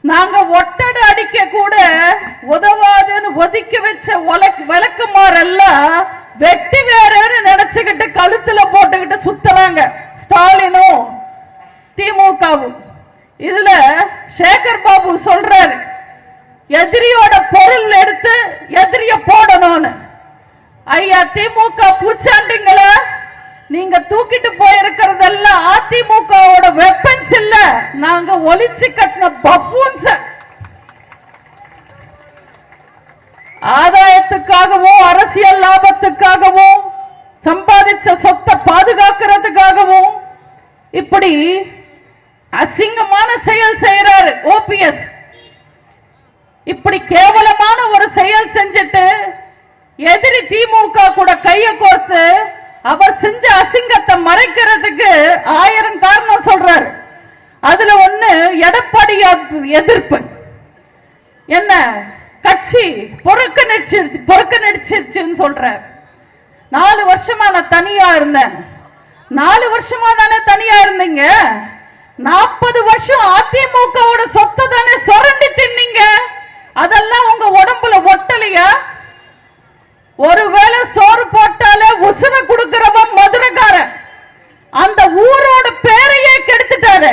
நாங்க ஒட்டடை அடிக்க கூட உதவாதுன்னு ஒதுக்கி வச்ச விளக்குமாறெல்லாம் வெட்டி வேறன்னு நினைச்சுக்கிட்டு கழுத்துல போட்டுக்கிட்டு சுத்துறாங்க ஸ்டாலினும் திமுகவும். இதுல சேகர் பாபு சொல்றாரு, எதிரியோட பொருள் எடுத்து எதிரிய போடணும்னு. ஐயா திமுக பூச்சாண்டிங்களை, நீங்க தூக்கிட்டு போயிருக்கிறதெல்லாம் அதிமுகவோட வெப்பன்ஸ் இல்ல, நாங்க ஒளிச்சு கட்டின பஃபூன்ஸ். ஆதாயத்துக்காகவும் அரசியல் லாபத்துக்காகவும் சம்பாதிச்ச சொத்தை பாதுகாக்கிறதுக்காகவும் இப்படி அசிங்கமான செயல் செய்யறாரு ஓபிஎஸ். இப்படி கேவலமான ஒரு செயல் செஞ்சுட்டு எதிரி திமுக கூட கைய கோர்த்து அவர் செஞ்ச அசிங்கத்தை மறைக்கிறதுக்கு 1000 காரணம் சொல்றாரு. அதுல ஒண்ணு எடப்பாடி எதிர்ப்பு. என்ன கட்சி பொறுக்க சொல்றார். 4 வருஷமா நான் தனியா இருந்தேன். 4 வருஷமா தானே தனியா இருந்தீங்க. 40 வருஷம் அதிமுகவோட சொத்தை தானே சுரண்டி தின்னீங்க. அதெல்லாம் உங்க உடம்புல ஒட்டலையா? ஒருவேளை சோறு போட்டாலே உசுர கொடுக்கிறவன் மதுரைக்காரன். அந்த ஊரோட பேரையே கெடுத்துட்டாரு.